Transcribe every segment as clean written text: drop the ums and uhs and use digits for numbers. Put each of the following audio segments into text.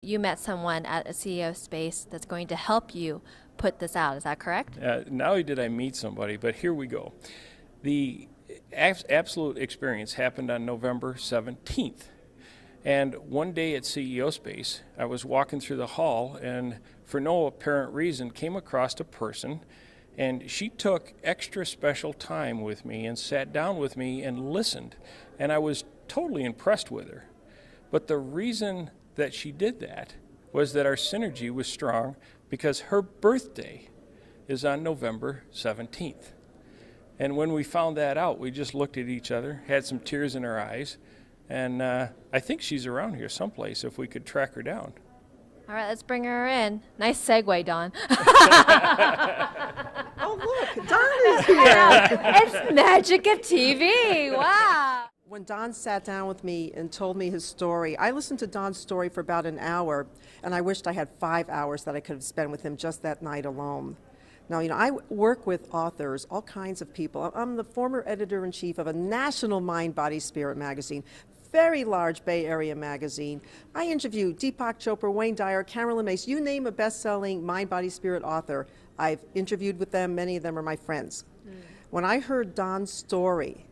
You met someone at a CEO space that's going to help you put this out. Is that correct? Not only did I meet somebody, but here we go. The absolute experience happened on November 17th. And one day at CEO Space, I was walking through the hall and for no apparent reason came across a person, and she took extra special time with me and sat down with me and listened. And I was totally impressed with her. But the reason that she did that was that our synergy was strong because her birthday is on November 17th. And when we found that out, we just looked at each other, had some tears in our eyes, and I think she's around here someplace if we could track her down. All right, let's bring her in. Nice segue, Don. Oh, look, Don is here. It's magic of TV. Wow. When Don sat down with me and told me his story, I listened to Don's story for about an hour, and I wished I had 5 hours that I could have spent with him just that night alone. Now, I work with authors, all kinds of people. I'm the former editor-in-chief of a national Mind, Body, Spirit magazine, very large Bay Area magazine. I interview Deepak Chopra, Wayne Dyer, Carolyn Mace, you name a best-selling Mind, Body, Spirit author. I've interviewed with them. Many of them are my friends. When I heard Don's story,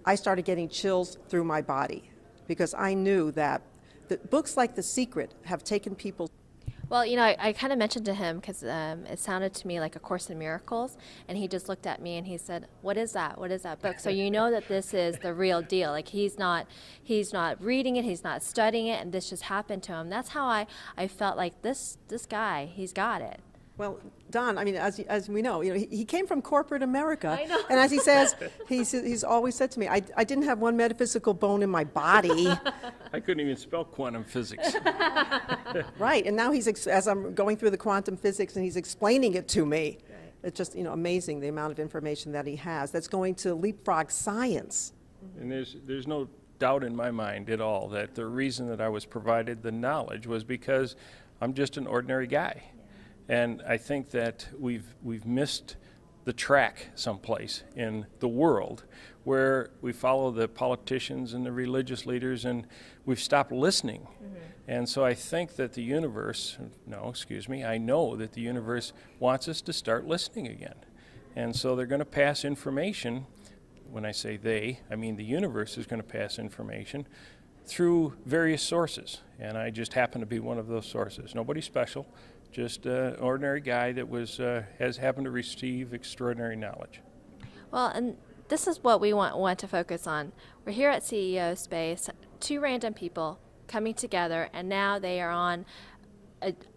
I started getting chills through my body because I knew that the books like The Secret have taken people. Well, I kind of mentioned to him because it sounded to me like A Course in Miracles, and he just looked at me and he said, "What is that? What is that book?" So you know that this is the real deal. Like he's not reading it, he's not studying it, and this just happened to him. That's how I felt like this guy, he's got it. Well, Don, as we know, he came from corporate America. I know. And as he says, he's always said to me, I didn't have one metaphysical bone in my body. I couldn't even spell quantum physics. Right, and now as I'm going through the quantum physics and he's explaining it to me, it's just, amazing the amount of information that he has that's going to leapfrog science. And there's no doubt in my mind at all that the reason that I was provided the knowledge was because I'm just an ordinary guy. And I think that we've missed the track someplace in the world where we follow the politicians and the religious leaders and we've stopped listening. Mm-hmm. And so I think that I know that the universe wants us to start listening again. And so they're going to pass information. When I say they, I mean the universe is going to pass information through various sources. And I just happen to be one of those sources. Nobody special. Just an ordinary guy that has happened to receive extraordinary knowledge. Well, and this is what we want to focus on. We're here at CEO Space, 2 random people coming together, and now they are on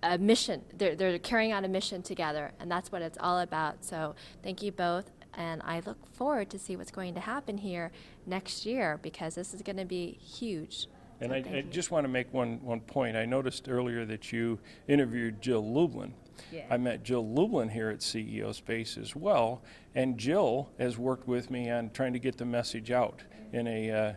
a mission. They're carrying out a mission together, and that's what it's all about. So thank you both, and I look forward to see what's going to happen here next year because this is going to be huge. And I just want to make one point. I noticed earlier that you interviewed Jill Lublin. Yeah. I met Jill Lublin here at CEO Space as well, and Jill has worked with me on trying to get the message out in a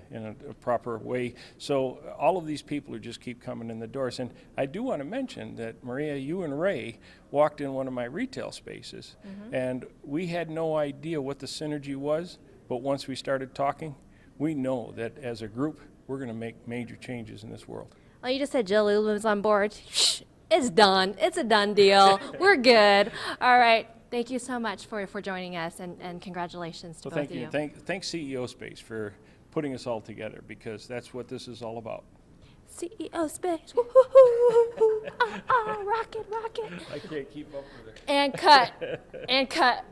proper way. So all of these people who just keep coming in the doors. And I do want to mention that, Maria, you and Ray walked in one of my retail spaces, and we had no idea what the synergy was, but once we started talking, we know that as a group, we're going to make major changes in this world. Well, you just said Jill Lublin was on board. Shh, it's done. It's a done deal. We're good. All right. Thank you so much for joining us, and congratulations to both of you. Thanks CEO Space for putting us all together because that's what this is all about. CEO Space. Woo-hoo-hoo-hoo-hoo. Oh, rocket. I can't keep up with it. And cut. And cut.